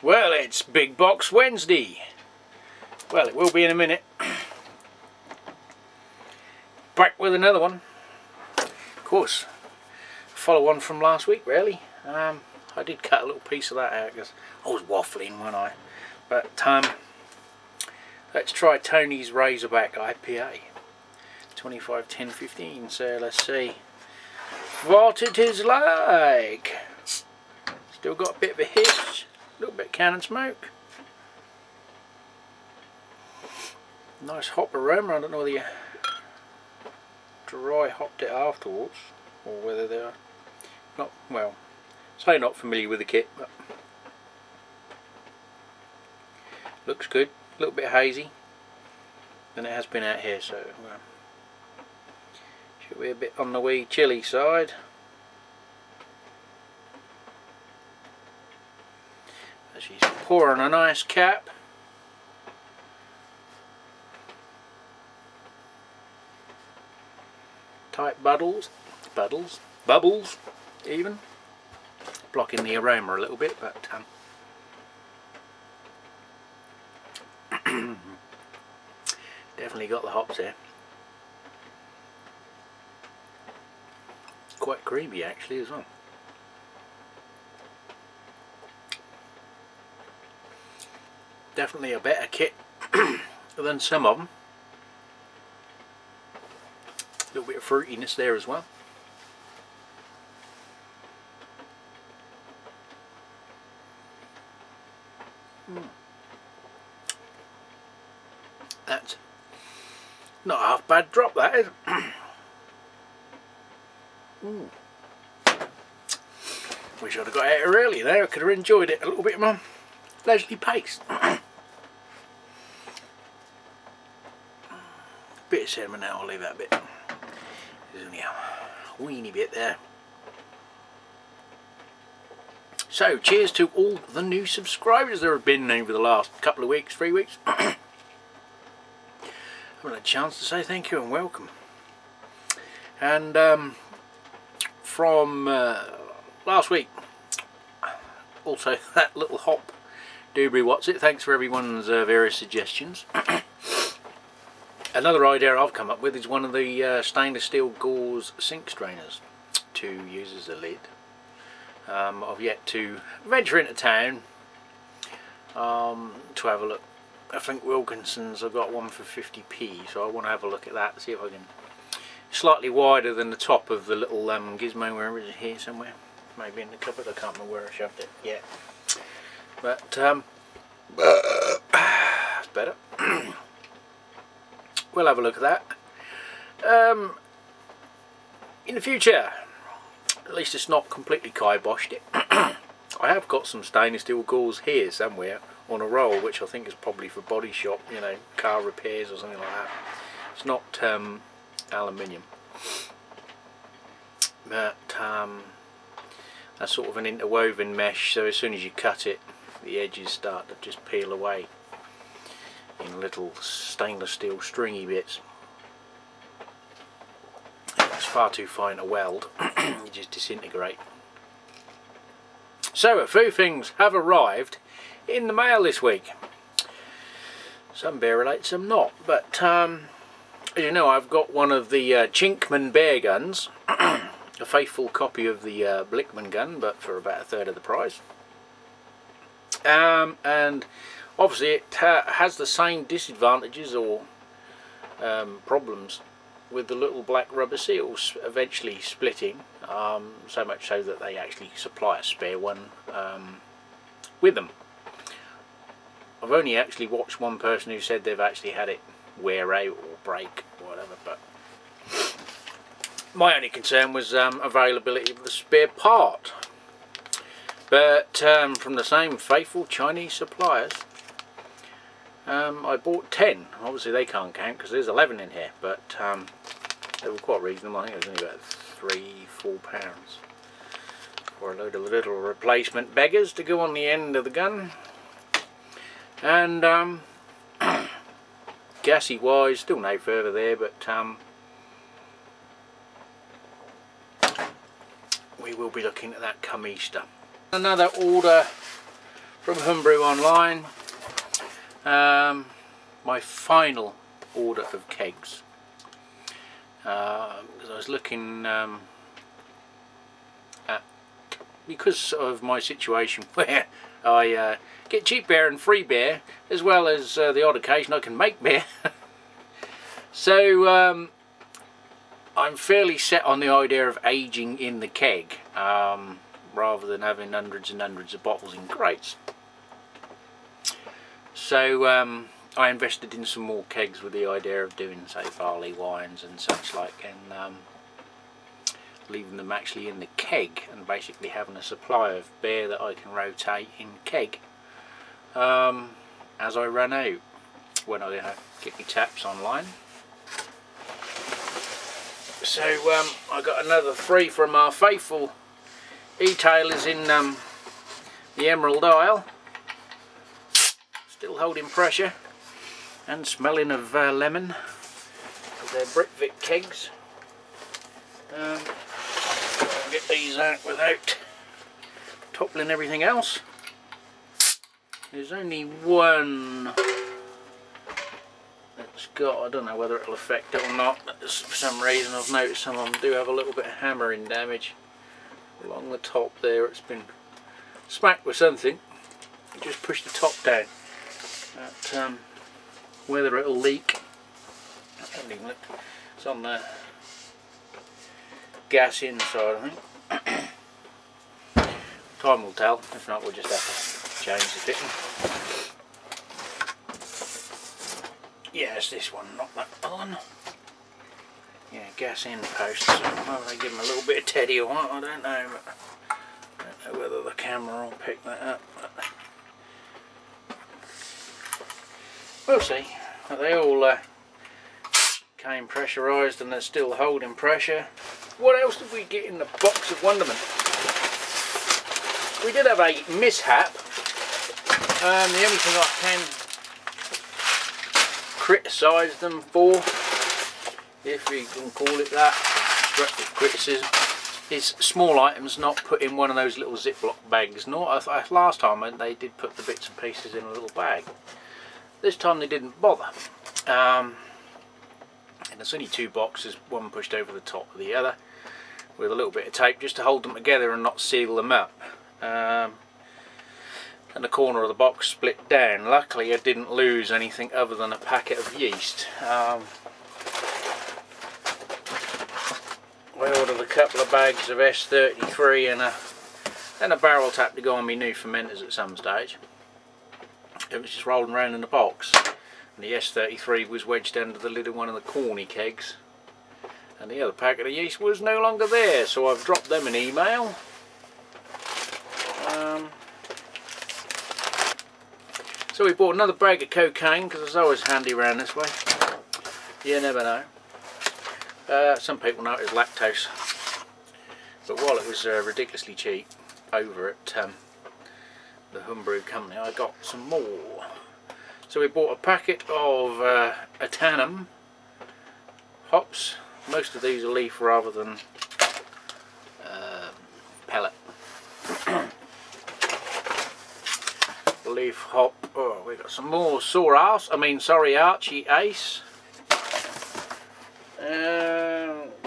Well, it's Big Box Wednesday. Well, it will be in a minute. Back with another one. Of course, follow on from last week, really. I did cut a little piece of that out because I was waffling, wasn't I? But let's try Tony's Razorback IPA. 25, 10, 15. So let's see what it is like. Still got a bit of a hiss, a little bit of cannon smoke. Nice hop aroma. I don't know whether you dry hopped it afterwards or whether they're not, well, say not familiar with the kit, but looks good. A little bit hazy, and it has been out here, so should be a bit on the wee chilly side. She's pouring a nice cap. Tight bubbles even, blocking the aroma a little bit, but definitely got the hops there. Quite creamy actually as well. Definitely a better kit than some of them. A little bit of fruitiness there as well. That's not a half bad drop, that is. Wish I'd have got out early there. I could have enjoyed it a little bit more leisurely pace. Bit of cinnamon now, I'll leave that bit. There's only a weeny bit there. So, cheers to all the new subscribers there have been over the last couple of weeks, 3 weeks. I haven't had a chance to say thank you and welcome. And from last week, also that little hop doobry what's it, thanks for everyone's various suggestions. Another idea I've come up with is one of the stainless steel gauze sink strainers to use as a lid. I've yet to venture into town to have a look. I think Wilkinson's, I've got one for 50p, so I want to have a look at that, see if I can. Slightly wider than the top of the little gizmo, wherever it is, here somewhere. Maybe in the cupboard, I can't remember where I shoved it yet. But that's better. We'll have a look at that. In the future, at least it's not completely kiboshed it. I have got some stainless steel gauze here somewhere on a roll, which I think is probably for body shop, you know, car repairs or something like that. It's not aluminium, but that's sort of an interwoven mesh, so as soon as you cut it, the edges start to just peel away in little stainless steel stringy bits. It's far too fine to weld. You just disintegrate. So a few things have arrived in the mail this week. Some bear related, some not, but as you know, I've got one of the Chinkman bear guns, a faithful copy of the Blickman gun, but for about a third of the price. And obviously it has the same disadvantages or problems with the little black rubber seals eventually splitting, so much so that they actually supply a spare one with them. I've only actually watched one person who said they've actually had it wear out or break or whatever, but my only concern was availability of the spare part. But from the same faithful Chinese suppliers, I bought 10. Obviously they can't count because there's 11 in here, but they were quite reasonable. I think it was only about £3–4 for a load of little replacement beggars to go on the end of the gun. And gassy wise, still no further there, but we will be looking at that come Easter. Another order from Homebrew online. My final order of kegs. Because I was looking at, because of my situation where I get cheap beer and free beer, as well as the odd occasion I can make beer. So I'm fairly set on the idea of aging in the keg, rather than having hundreds and hundreds of bottles in crates. So I invested in some more kegs with the idea of doing, say, barley wines and such like, and leaving them actually in the keg and basically having a supply of beer that I can rotate in keg as I run out when I get my taps online. So I got another 3 from our faithful e-tailers in the Emerald Isle, still holding pressure and smelling of lemon with their Britvic kegs. I'll get these out without toppling everything else. There's only one that's got, I don't know whether it'll affect it or not, for some reason I've noticed some of them do have a little bit of hammering damage along the top there. It's been smacked with something. Just push the top down. But, whether it'll leak, I haven't even looked. It's on the gas inside, I think. Time will tell. If not, we'll just have to change the fitting. Yeah, it's this one, not that other one. Yeah, gas in posts. Whether they give them a little bit of teddy or what, I don't know. But I don't know whether the camera will pick that up. But we'll see. But they all came pressurised and they're still holding pressure. What else did we get in the box of wonderment? We did have a mishap. The only thing I can criticise them for, if you can call it that, constructive criticism, is small items not put in one of those little Ziploc bags. Last time they did put the bits and pieces in a little bag. This time they didn't bother. And there's only 2 boxes, one pushed over the top of the other, with a little bit of tape just to hold them together and not seal them up. And the corner of the box split down. Luckily I didn't lose anything other than a packet of yeast. I ordered a couple of bags of S33 and a barrel tap to go on my new fermenters at some stage. It was just rolling around in the box, and the S33 was wedged under the lid of one of the corny kegs, and the other packet of yeast was no longer there, so I've dropped them an email. So we bought another bag of cocaine, because it's always handy around this way. You never know. Some people know it as lactose, but while it was ridiculously cheap over at the Homebrew company, I got some more. So we bought a packet of Atanum hops. Most of these are leaf rather than pellet. Leaf hop. Oh, we got some more sorry Archie Ace.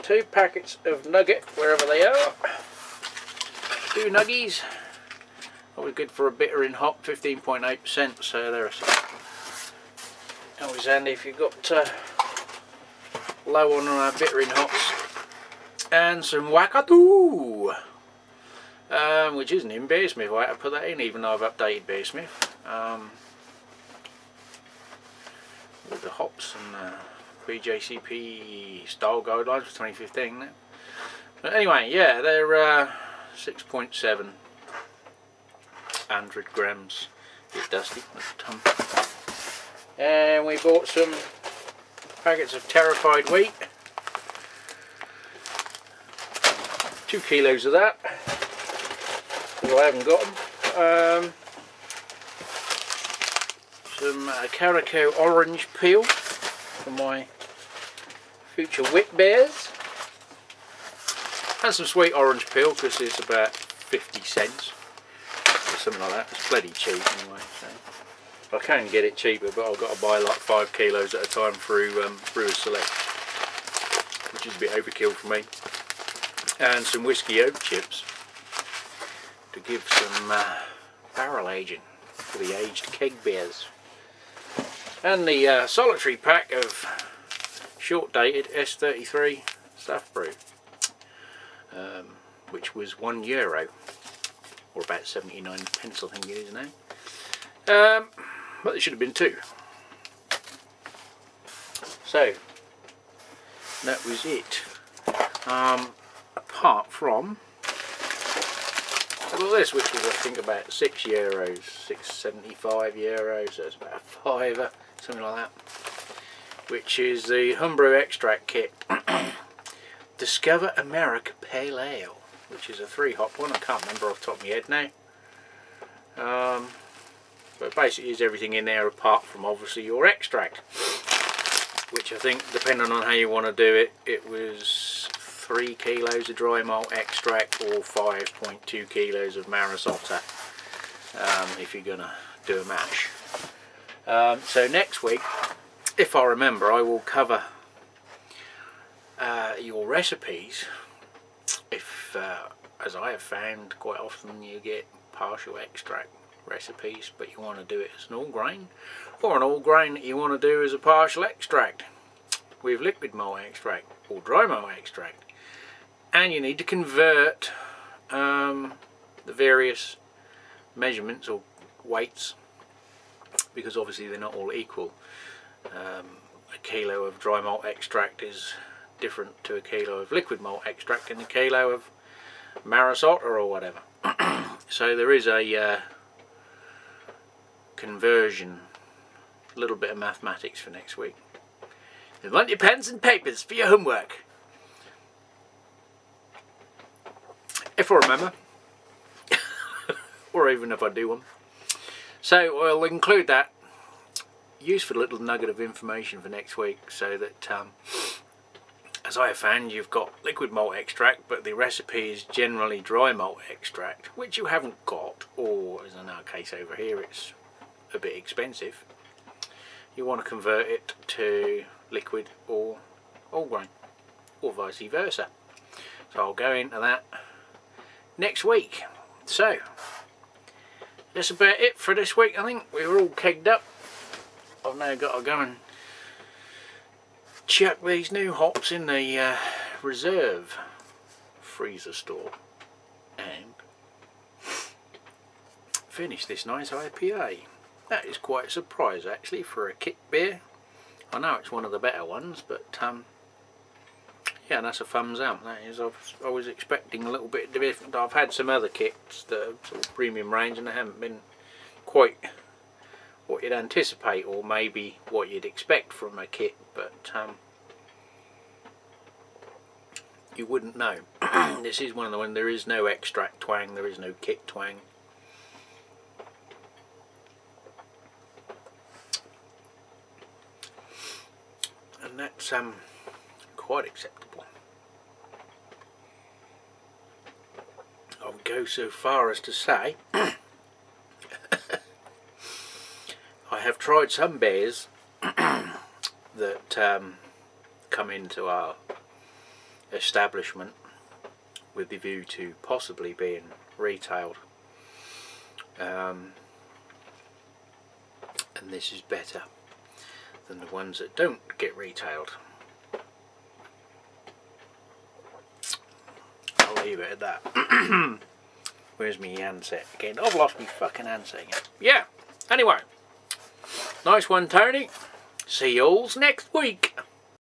2 packets of nugget, wherever they are. 2 nuggies. Always good for a bitter in hop, 15.8%. So there's always handy if you've got low on bitter in hops. And some Wakatu, which isn't in Beersmith. I had to put that in, even though I've updated Beersmith with the hops and BJCP style guidelines for 2015 now. But anyway, yeah, they're 6.7 100 grams. A bit dusty. And we bought some packets of terrified wheat. 2 kilos of that. Well, I haven't got them. Some Caraco orange peel for my future wit bears, and some sweet orange peel because it's about 50 cents. something like that. It's bloody cheap anyway. So I can get it cheaper, but I've got to buy like 5 kilos at a time through Brewers Select, which is a bit overkill for me. And some whiskey oak chips to give some barrel aging for the aged keg beers. And the solitary pack of short dated S33 Staff Brew, which was €1, or about 79 pence I think it is now. But there should have been 2. So that was it. Apart from this, which was I think about €6, €6.75, so it's about a fiver, something like that. Which is the Homebrew extract kit. Discover America Pale Ale, which is a 3-hop one. I can't remember off the top of my head now. But basically is everything in there apart from obviously your extract, which I think, depending on how you want to do it, it was 3 kilos of dry malt extract or 5.2 kilos of Marisota, if you're gonna do a mash. So next week, if I remember, I will cover your recipes. If, as I have found, quite often you get partial extract recipes, but you want to do it as an all grain, or an all grain that you want to do as a partial extract with liquid malt extract or dry malt extract, and you need to convert the various measurements or weights, because obviously they're not all equal. A kilo of dry malt extract is different to a kilo of liquid malt extract and a kilo of Marisota or whatever. So there is a conversion, a little bit of mathematics for next week. You want your pens and papers for your homework, if I remember, or even if I do one. So I'll include that useful little nugget of information for next week, so that as I have found, you've got liquid malt extract, but the recipe is generally dry malt extract, which you haven't got, or as in our case over here, it's a bit expensive. You want to convert it to liquid or all grain, or vice versa. So I'll go into that next week. So that's about it for this week. I think we're all kegged up. I've now got to go and chuck these new hops in the reserve freezer store and finish this nice IPA. That is quite a surprise actually for a kit beer. I know it's one of the better ones, but yeah, that's a thumbs out. That is, I was expecting a little bit different. I've had some other kits that are sort of premium range, and they haven't been quite what you'd anticipate, or maybe what you'd expect from a kit, but you wouldn't know. This is one of the ones, there is no extract twang, there is no kit twang. And that's quite acceptable. I would go so far as to say I have tried some beers that come into our establishment with the view to possibly being retailed, and this is better than the ones that don't get retailed. I'll leave it at that. Where's my handset again? I've lost my fucking handset again. Yeah, anyway, nice one, Tony. See you all next week.